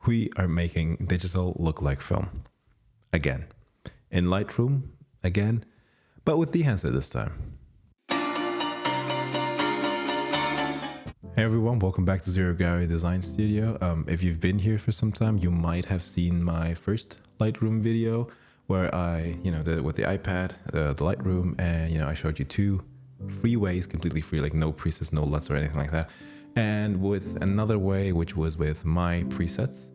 we are making digital look like film again in Lightroom again, but with Dehancer this time. Hey everyone, welcome back to Zero Gravity Design Studio. If you've been here for some time, you might have seen my first Lightroom video where I, did it with the iPad, the Lightroom, and I showed you two free ways, completely free, like no presets, no LUTs or anything like that. And with another way, which was with my presets.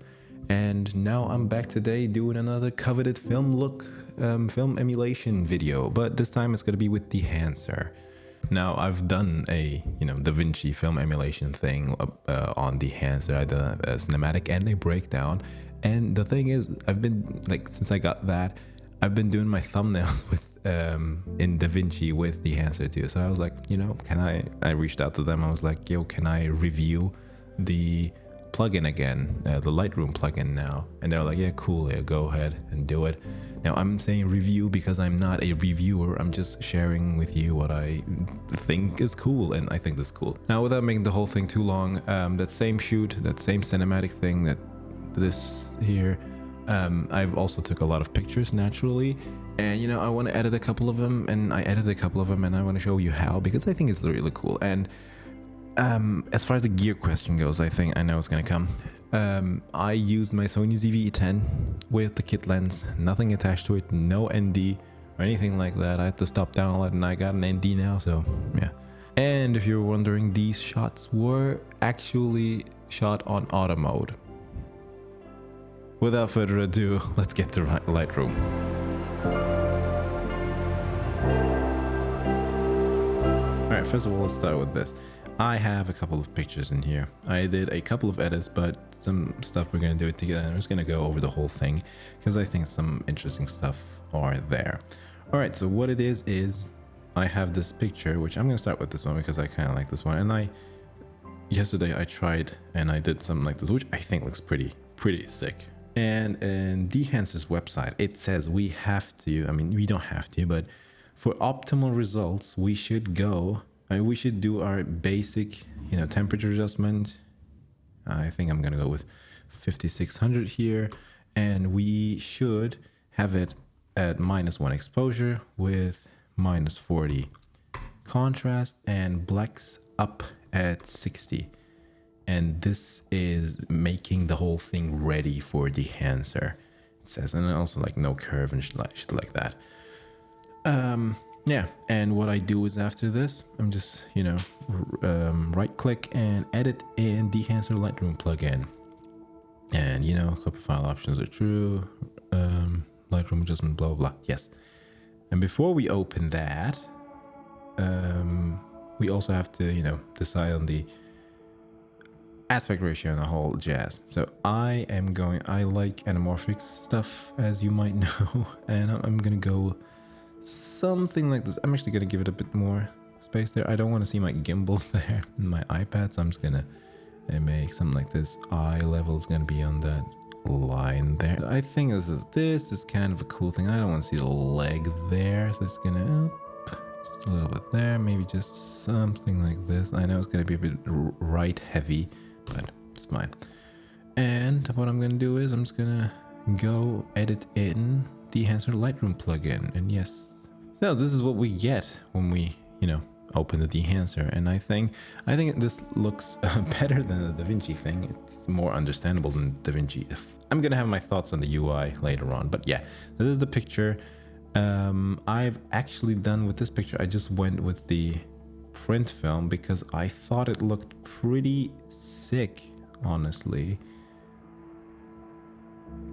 And now I'm back today doing another coveted film look, film emulation video, but this time it's going to be with Dehancer. Now I've done a, DaVinci film emulation thing on Dehancer. I did a cinematic and a breakdown. And the thing is, I've been since I got that, I've been doing my thumbnails with in DaVinci with Dehancer too. So I was like, can I reached out to them. I was like, yo, can I review the plugin again, the Lightroom plugin now? And they're like, yeah, cool, yeah, go ahead and do it. Now I'm saying review because I'm not a reviewer. I'm just sharing with you what I think is cool, and I think this is cool. Now, without making the whole thing too long, that same shoot, that same cinematic thing, that this here, I've also took a lot of pictures naturally, and I want to edit a couple of them, and I edited a couple of them, and I want to show you how, because I think it's really cool. And as far as the gear question goes, I know it's gonna come. I used my Sony ZV-E10 with the kit lens, nothing attached to it, no ND or anything like that. I had to stop down a lot, and I got an ND now, so yeah. And if you're wondering, these shots were actually shot on auto mode. Without further ado, let's get to Lightroom. Alright, first of all, let's start with this. I have a couple of pictures in here. I did a couple of edits, but some stuff we're going to do it together. I'm just going to go over the whole thing because I think some interesting stuff are there. All right, so what it is I have this picture, which I'm going to start with this one because I kind of like this one. And yesterday I tried and I did something like this, which I think looks pretty sick. And in Dehancer's website, it says we have to, we don't have to, but for optimal results, we should go, we should do our basic, temperature adjustment. I think I'm going to go with 5600 here. And we should have it at -1 exposure with -40 contrast and blacks up at 60. And this is making the whole thing ready for Dehancer, it says. And also like no curve and shit like that. Yeah, and what I do is after this, I'm just, right click and edit in Dehancer Lightroom plugin. And, copy file options are true. Lightroom adjustment, blah, blah, blah. Yes. And before we open that, we also have to, decide on the aspect ratio and the whole jazz. So I like anamorphic stuff, as you might know, and I'm going to go something like this. I'm actually going to give it a bit more space there. I don't want to see my gimbal there in my iPad, so I'm just going to make something like this. Eye level is going to be on that line there. I think this is kind of a cool thing. I don't want to see the leg there, so it's going to just a little bit there, maybe just something like this. I know it's going to be a bit right heavy, but it's fine. And what I'm going to do is I'm just going to go edit in Dehancer Lightroom plugin, and yes. So this is what we get when we, open the Dehancer, and I think this looks better than the DaVinci thing. It's more understandable than DaVinci. I'm gonna have my thoughts on the UI later on, but yeah, this is the picture. I've actually done with this picture, I just went with the print film because I thought it looked pretty sick, honestly.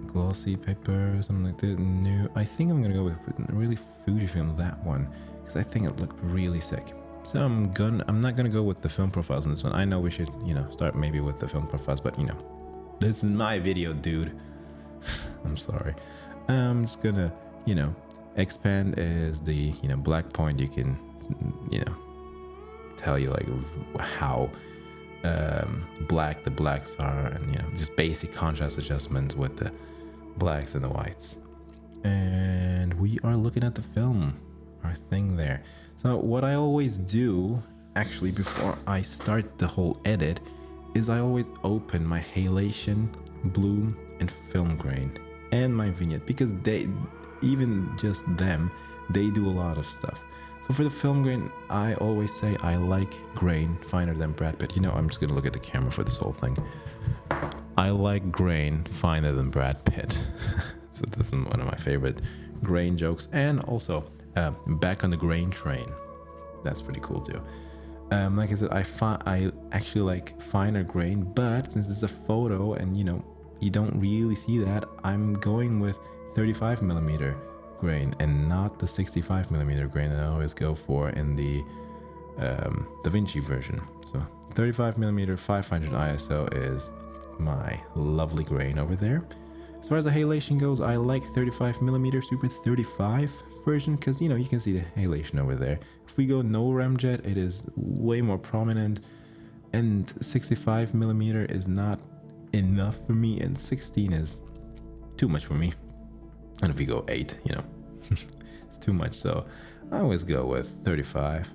Glossy paper, something like that. No, I think I'm gonna go with really Fujifilm, that one, because I think it looked really sick. So I'm not gonna go with the film profiles on this one. I know we should, start maybe with the film profiles, but this is my video, dude. I'm sorry. I'm just gonna, expand as the, black point. You can, tell you like how black the blacks are, and just basic contrast adjustments with the blacks and the whites. And we are looking at the film, our thing there. So what I always do, actually, before I start the whole edit, is I always open my halation bloom, and film grain, and my vignette, because they, even just them, they do a lot of stuff. So for the film grain, I always say I like grain finer than Brad Pitt. You know, I'm just gonna look at the camera for this whole thing. I like grain finer than Brad Pitt. So this is one of my favorite grain jokes. And also, back on the grain train. That's pretty cool too. Like I said, I actually like finer grain, but since it's a photo and you know, you don't really see that, I'm going with 35 millimeter grain and not the 65 millimeter grain that I always go for in the DaVinci version. So 35 millimeter 500 ISO is my lovely grain over there. As far as the halation goes, I like 35 millimeter Super 35 version because you know, you can see the halation over there. If we go no ramjet, it is way more prominent, and 65 millimeter is not enough for me, and 16 is too much for me. And if we go 8, you know, it's too much. So I always go with 35.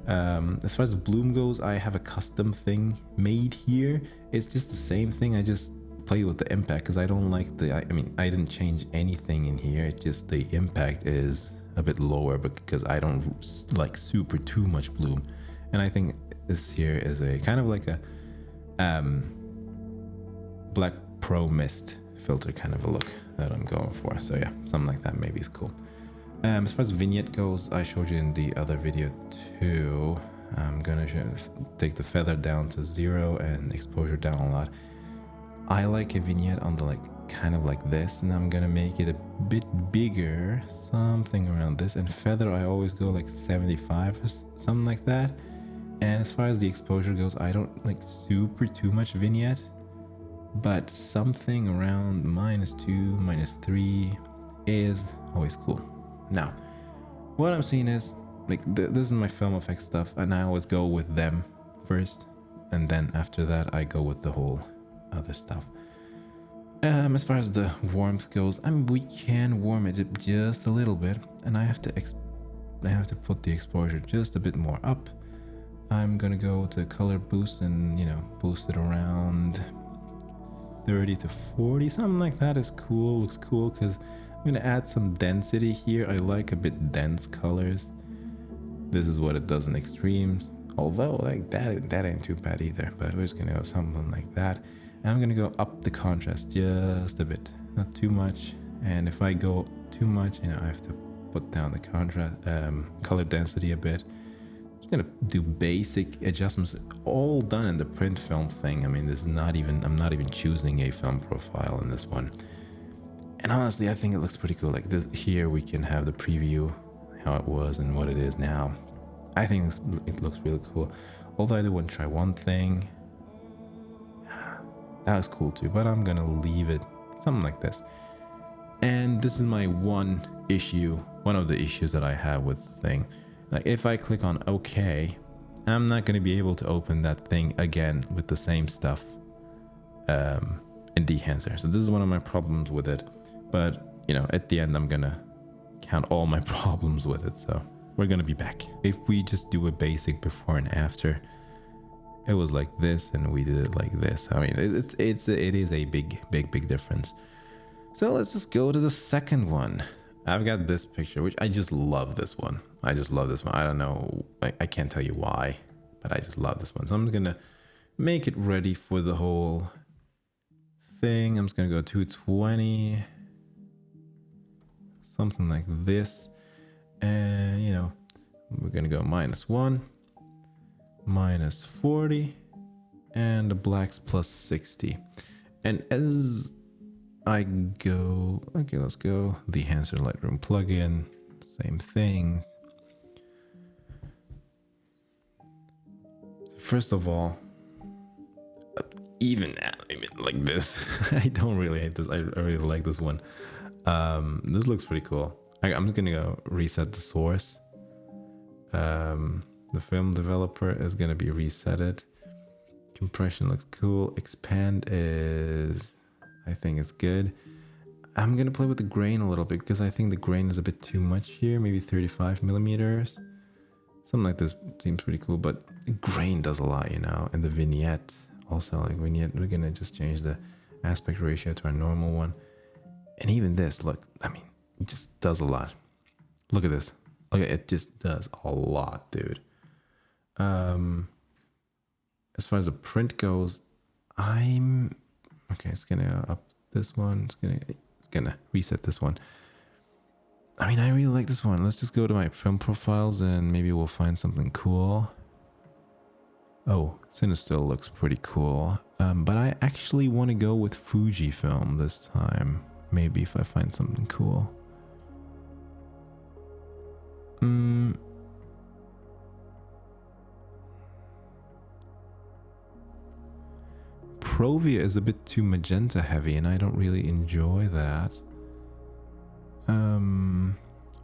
As far as the bloom goes, I have a custom thing made here. It's just the same thing. I just played with the impact because I don't like the, I mean, I didn't change anything in here. It's just the impact is a bit lower because I don't like super too much bloom. And I think this here is a kind of like a Black Pro Mist filter kind of a look that I'm going for. So yeah, something like that maybe is cool. As far as vignette goes, I showed you in the other video too. I'm gonna take the feather down to 0 and exposure down a lot. I like a vignette on the like kind of like this, and I'm gonna make it a bit bigger, something around this. And feather, I always go like 75 or something like that. And as far as the exposure goes, I don't like super too much vignette, but something around -2, -3 is always cool. Now, what I'm seeing is like this is my film effects stuff, and I always go with them first, and then after that I go with the whole other stuff. As far as the warmth goes, I mean, we can warm it just a little bit, and I have to put the exposure just a bit more up. I'm gonna go to color boost and, you know, boost it around 30 to 40, something like that is cool. Looks cool because I'm gonna add some density here. I like a bit dense colors. This is what it does in extremes, although like that ain't too bad either, but we're just gonna go something like that. And I'm gonna go up the contrast just a bit, not too much. And if I go too much, you know, I have to put down the contrast, color density a bit. I'm gonna do basic adjustments, all done in the print film thing. I mean, this is not even, I'm not even choosing a film profile in this one. And honestly, I think it looks pretty cool. Like this, here we can have the preview, how it was and what it is now. I think it looks really cool. Although I do want to try one thing. That was cool too, but I'm gonna leave it something like this. And this is my one of the issues that I have with the thing. Like if I click on OK, I'm not gonna be able to open that thing again with the same stuff in Dehancer. So this is one of my problems with it. But you know, at the end, I'm gonna count all my problems with it. So we're gonna be back. If we just do a basic before and after, it was like this, and we did it like this. I mean, it is a big difference. So let's just go to the second one. I've got this picture, which I just love this one. I just love this one. I don't know, I can't tell you why, but I just love this one. So I'm gonna make it ready for the whole thing. I'm just gonna go 220, something like this, and you know, we're gonna go -1, -40, and the blacks +60. And as I go, okay, let's go Dehancer Lightroom plugin, same things. First of all, even like this, I don't really hate this. I really like this one. This looks pretty cool. I'm just gonna go reset the source. The film developer is gonna be resetted. Compression looks cool. Expand is, I think it's good. I'm gonna play with the grain a little bit because I think the grain is a bit too much here. Maybe 35 millimeters. Something like this seems pretty cool, but the grain does a lot, you know. And the vignette also, like vignette, we're gonna just change the aspect ratio to our normal one. And even this, look, I mean, it just does a lot. Look at this. Look, it just does a lot, dude. As far as the print goes, okay. It's gonna up this one. It's gonna reset this one. I mean, I really like this one. Let's just go to my film profiles and maybe we'll find something cool. Oh, Cinestill looks pretty cool. But I actually want to go with Fujifilm this time. Maybe if I find something cool. Provia is a bit too magenta heavy and I don't really enjoy that.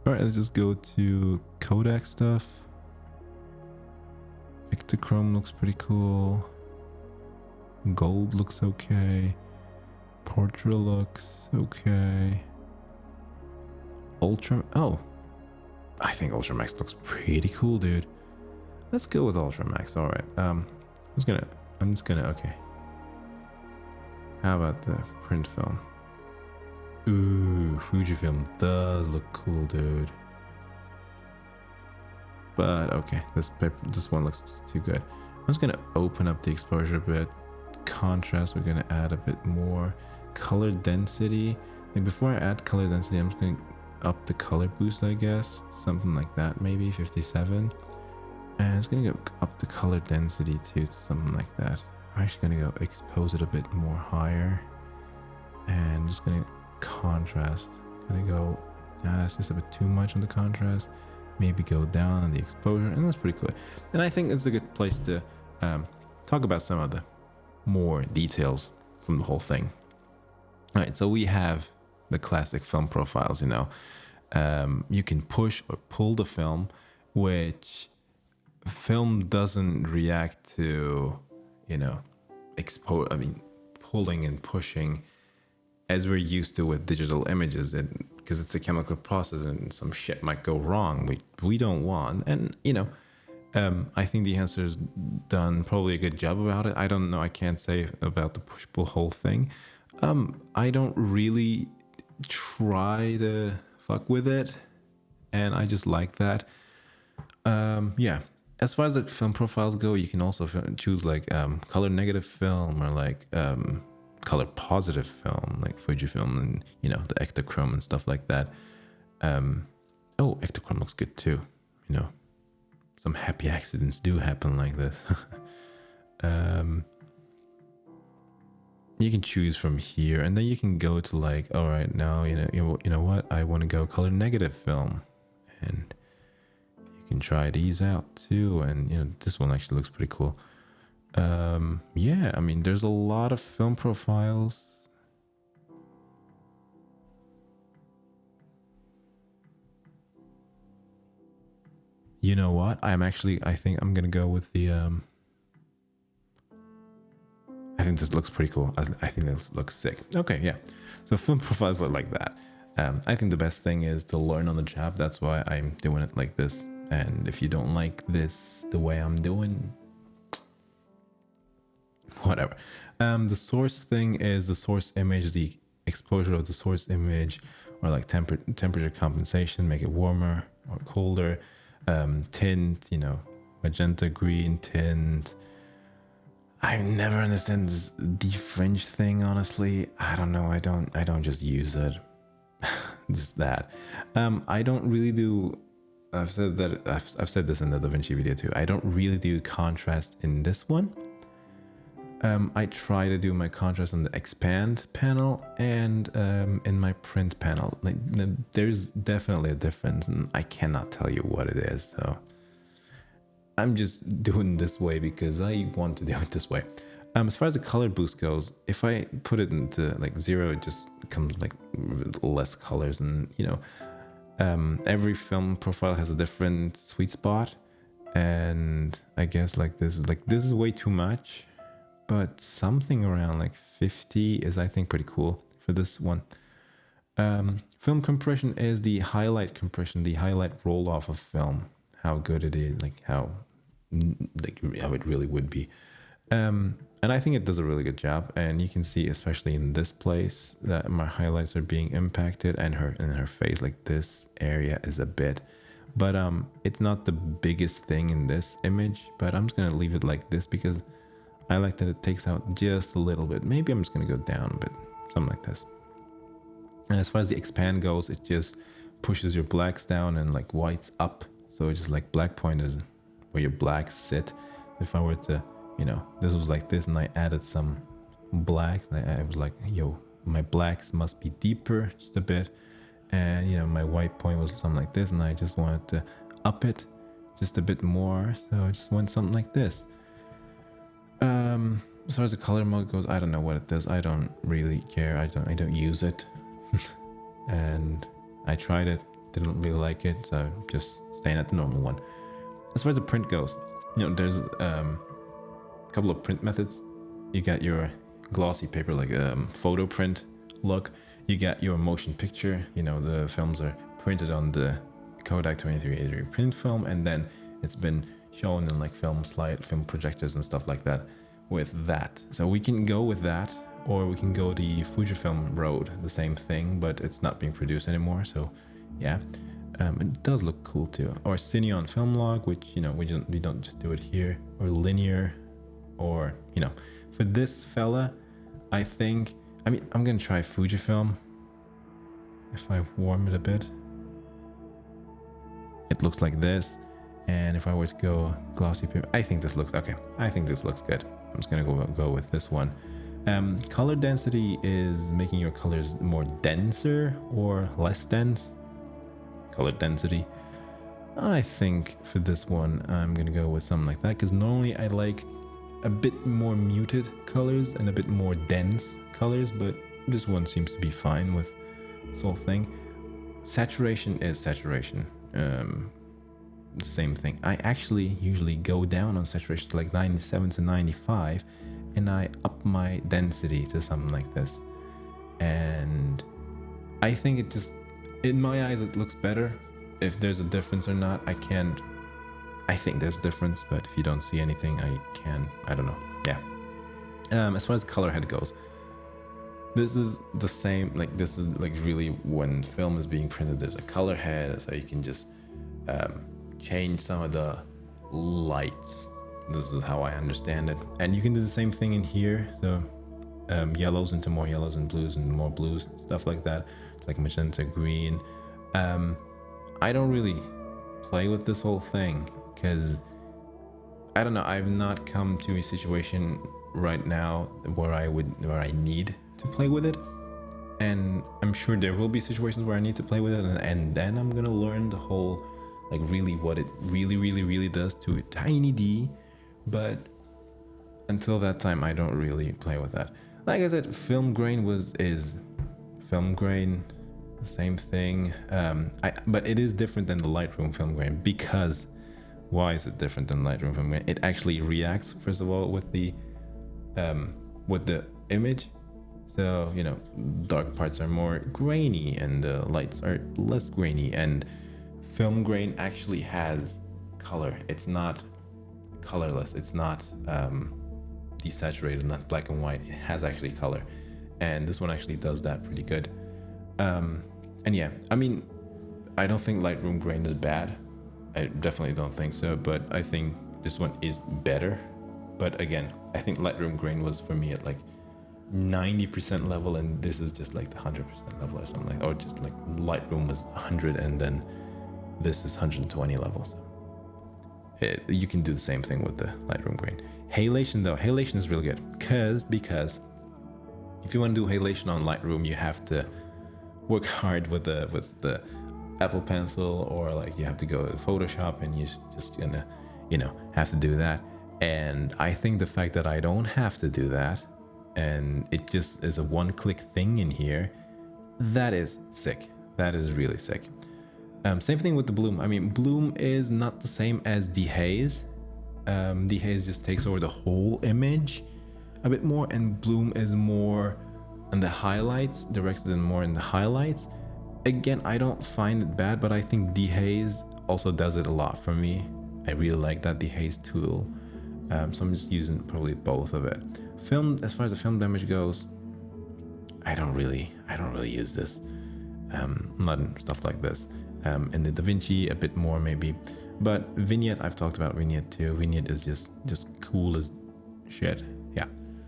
Alright, let's just go to Kodak stuff. Ektachrome looks pretty cool. Gold looks okay. Portrait looks okay. I think Ultramax looks pretty cool, dude. Let's go with Ultramax. Alright. I'm just gonna okay. How about the print film? Ooh, Fujifilm does look cool, dude. But okay, this one looks just too good. I'm just gonna open up the exposure a bit. Contrast, we're gonna add a bit more. Color density. And before I add color density, I'm just gonna up the color boost, I guess. Something like that, maybe 57. And it's gonna go up the color density too, to something like that. I'm actually gonna go expose it a bit more higher. And just gonna contrast. Gonna go, that's just a bit too much on the contrast. Maybe go down on the exposure, and that's pretty cool. And I think it's a good place to talk about some of the more details from the whole thing. All right, so we have the classic film profiles, you know. You can push or pull the film, which film doesn't react to, you know, pulling and pushing as we're used to with digital images, because it's a chemical process and some shit might go wrong. We don't want, and you know, I think Dehancer's done probably a good job about it. I don't know. I can't say about the push-pull whole thing. I don't really try to fuck with it, and I just like that. Yeah. As far as the film profiles go, you can also choose like color negative film or like color positive film, like Fujifilm, and you know, the Ektachrome and stuff like that. Oh, Ektachrome looks good too. You know, some happy accidents do happen like this. You can choose from here, and then you can go to like, all right, now you know what, I want to go color negative film, and you can try these out too. And you know, this one actually looks pretty cool. Yeah, I mean, there's a lot of film profiles. You know what? I think I'm gonna go with the I think this looks pretty cool. I think this looks sick. Okay, yeah. So film profiles are like that. I think the best thing is to learn on the job. That's why I'm doing it like this. And if you don't like this the way I'm doing, whatever. The source thing is the source image, the exposure of the source image, or like temperature compensation, make it warmer or colder. Tint, you know, magenta, green, tint. I never understand this defringe thing, honestly. I don't know. I don't just use it. Just that. I don't really do. I've said this in the DaVinci video too. I don't really do contrast in this one. I try to do my contrast on the expand panel and in my print panel. Like, there's definitely a difference, and I cannot tell you what it is. So I'm just doing this way because I want to do it this way. As far as the color boost goes, if I put it into like 0, it just comes like less colors, and you know, every film profile has a different sweet spot, and I guess like this is way too much. But something around like 50 is, I think, pretty cool for this one. Film compression is the highlight compression, the highlight roll off of film. How good it is, like how it really would be. And I think it does a really good job. And you can see, especially in this place, that my highlights are being impacted, and her face, like this area is a bit, but it's not the biggest thing in this image. But I'm just gonna leave it like this because I like that it takes out just a little bit. Maybe I'm just gonna go down a bit, something like this. And as far as the expand goes, it just pushes your blacks down and like whites up. So it's just like black point is where your blacks sit. If I were to, you know, this was like this and I added some black, I was like, yo, my blacks must be deeper just a bit. And, you know, my white point was something like this, and I just wanted to up it just a bit more. So I just went something like this. As far as the color mode goes, I don't know what it does. I don't really care. I don't use it. And I tried it, didn't really like it, so just staying at the normal one. As far as the print goes, you know, there's a couple of print methods. You got your glossy paper, like photo print look. You got your motion picture, you know, the films are printed on the Kodak 2383 print film, and then it's been shown in like film projectors and stuff like that with that. So we can go with that, or we can go the Fujifilm road, the same thing, but it's not being produced anymore. So yeah, it does look cool too. Or Cine on film log, which, you know, we don't just do it here, or linear, or, you know, for this fella, I mean, I'm gonna try Fujifilm. If I warm it a bit, it looks like this. And if I were to go glossy paper, I think this looks okay. I think this looks good. I'm just gonna go with this one. Color density is making your colors more denser or less dense. Color density. I think for this one, I'm gonna go with something like that, because normally I like a bit more muted colors and a bit more dense colors, but this one seems to be fine with this whole thing. Saturation is saturation. Same thing. I actually usually go down on saturation to like 97 to 95, and I up my density to something like this. And I think it just, in my eyes, it looks better. If there's a difference or not, I think there's a difference, but if you don't see anything, I don't know. Yeah. As far as color head goes, this is the same, like this is like really when film is being printed, there's a color head, so you can just change some of the lights. This is how I understand it. And you can do the same thing in here. So yellows into more yellows and more blues, stuff like that, like magenta, green. I don't really play with this whole thing because I don't know, I've not come to a situation right now where I need to play with it. And I'm sure there will be situations where I need to play with it, and then I'm gonna learn the whole, like, really what it really does to a tiny d. But until that time, I don't really play with that. Like I said, film grain is film grain, the same thing. But it is different than the Lightroom film grain. Because why is it different than Lightroom film grain? It actually reacts, first of all, with the image. So, you know, dark parts are more grainy and the lights are less grainy, and film grain actually has color. It's not colorless. It's not desaturated, not black and white. It has actually color. And this one actually does that pretty good. And yeah, I mean, I don't think Lightroom grain is bad. I definitely don't think so, but I think this one is better. But again, I think Lightroom grain was for me at like 90% level, and this is just like the 100% level or something, like, or just like Lightroom was 100 and then this is 120 levels. You can do the same thing with the Lightroom grain. Halation though, halation is really good because if you want to do halation on Lightroom, you have to work hard with the Apple Pencil, or like you have to go to Photoshop and you just gonna, you know, have to do that. And I think the fact that I don't have to do that, and it just is a one-click thing in here, that is sick. That is really sick. Same thing with the bloom. I mean, bloom is not the same as dehaze. Dehaze just takes over the whole image a bit more, and bloom is more on the highlights, directed in more in the highlights. Again, I don't find it bad, but I think dehaze also does it a lot for me. I really like that dehaze tool. So I'm just using probably both of it. Film, as far as the film damage goes, I don't really use this. Not in stuff like this. In the DaVinci a bit more maybe, but Vignette, I've talked about Vignette too. Vignette is just cool as shit. Yeah.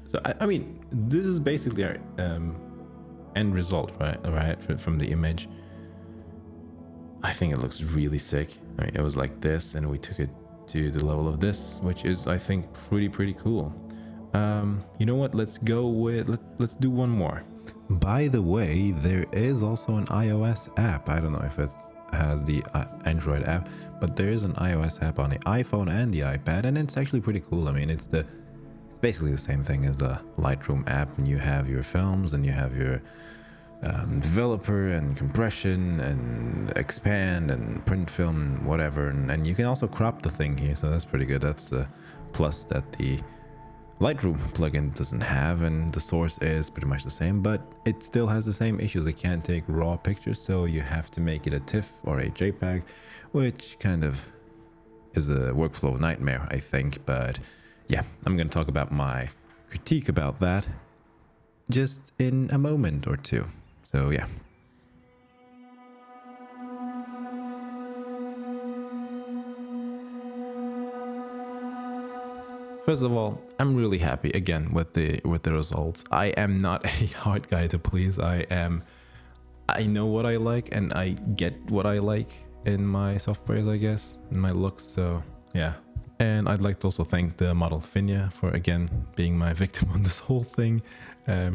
So I mean, this is basically our end result, right? From the image. I think it looks really sick. I mean, it was like this, and we took it to the level of this, which is, I think, pretty cool. You know what? Let's go with let's do one more. By the way, there is also an iOS app. I don't know if it has the Android app, but there is an iOS app on the iPhone and the iPad, and it's actually pretty cool. I mean, it's basically the same thing as the Lightroom app, and you have your films and you have your developer and compression and expand and print film and whatever, and you can also crop the thing here, so that's pretty good. That's the plus that the Lightroom plugin doesn't have, and the source is pretty much the same, but it still has the same issues. It can't take raw pictures, so you have to make it a TIFF or a JPEG, which kind of is a workflow nightmare, I think. But yeah, I'm going to talk about my critique about that just in a moment or two. So yeah. First of all, I'm really happy again with the results. I am not a hard guy to please. I know what I like, and I get what I like in my softwares, I guess, in my looks. So yeah. And I'd like to also thank the model Finja for again being my victim on this whole thing.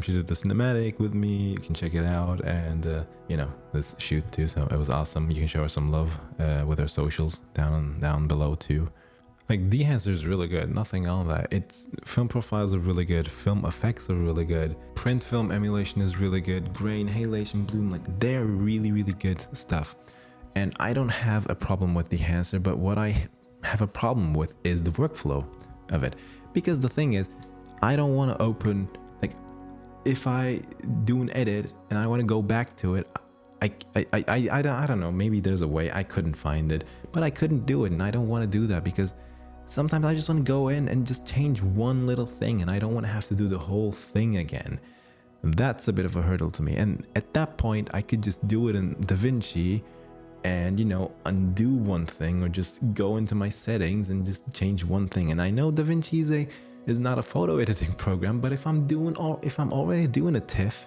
She did the cinematic with me. You can check it out, and you know, this shoot too. So it was awesome. You can show her some love with her socials down below too. Like, Dehancer is really good, nothing on that. Its film profiles are really good, film effects are really good, print film emulation is really good, grain, halation, bloom, like they're really good stuff. And I don't have a problem with Dehancer, but what I have a problem with is the workflow of it. Because the thing is, I don't want to open, like, if I do an edit and I want to go back to it, I don't know, maybe there's a way. I couldn't find it, but I couldn't do it, and I don't want to do that because sometimes I just want to go in and just change one little thing, and I don't want to have to do the whole thing again. That's a bit of a hurdle to me. And at that point, I could just do it in DaVinci and, you know, undo one thing, or just go into my settings and just change one thing. And I know DaVinci is not a photo editing program, but if I'm already doing a TIFF,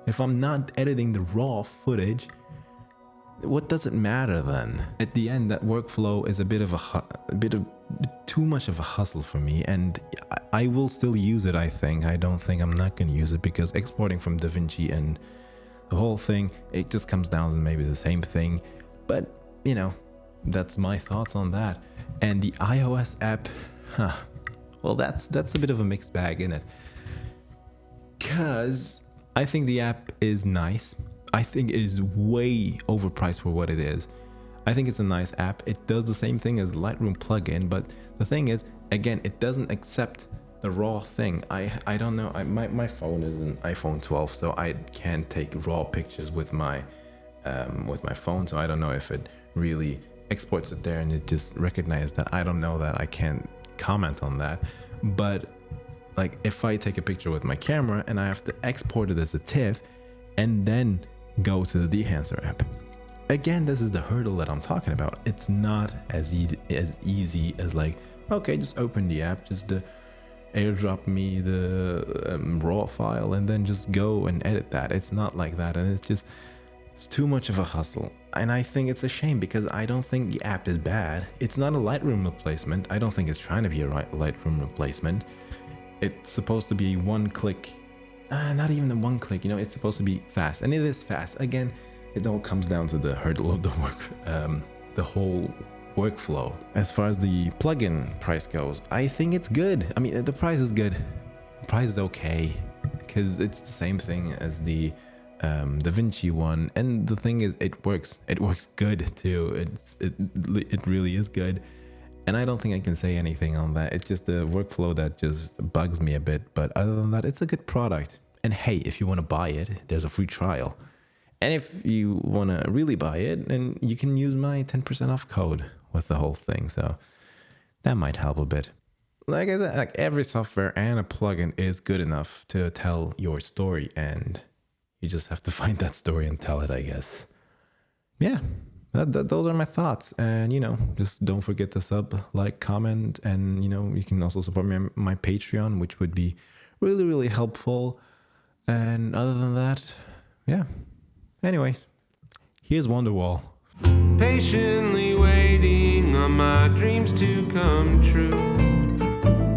if I'm not editing the raw footage, what does it matter then? At the end, that workflow is a bit of too much of a hustle for me, and I will still use it. I don't think I'm not going to use it, because exporting from DaVinci and the whole thing, it just comes down to maybe the same thing. But you know, that's my thoughts on that. And the iOS app, well, that's a bit of a mixed bag, isn't it? Because I think the app is nice. I think it is way overpriced for what it is. I think it's a nice app. It does the same thing as the Lightroom plugin, but the thing is, again, it doesn't accept the raw thing. I don't know. My phone is an iPhone 12, so I can't take raw pictures with my phone. So I don't know if it really exports it there and it just recognizes that. I don't know that. I can't comment on that. But like, if I take a picture with my camera and I have to export it as a TIFF and then go to the Dehancer app. Again, this is the hurdle that I'm talking about. It's not as easy as like, okay, just open the app, just airdrop me the raw file and then just go and edit that. It's not like that, and it's too much of a hustle. And I think it's a shame, because I don't think the app is bad. It's not a Lightroom replacement. I don't think it's trying to be a Lightroom replacement. It's supposed to be one click. Not even the one click, you know, it's supposed to be fast, and it is fast. Again, it all comes down to the hurdle of the whole workflow. As far as the plugin price goes, I think it's good. I mean, the price is good. The price is okay, because it's the same thing as the DaVinci one, and the thing is, it works. It works good too. It really is good. And I don't think I can say anything on that. It's just the workflow that just bugs me a bit. But other than that, it's a good product. And hey, if you want to buy it, there's a free trial. And if you want to really buy it, then you can use my 10% off code with the whole thing. So that might help a bit. like I said, like every software and a plugin is good enough to tell your story, and you just have to find that story and tell it, I guess. Yeah, those are my thoughts. And, just don't forget to sub, like, comment, and, you can also support me on my Patreon, which would be really, really helpful. And other than that, yeah. Anyway, here's Wonderwall. Patiently waiting on my dreams to come true.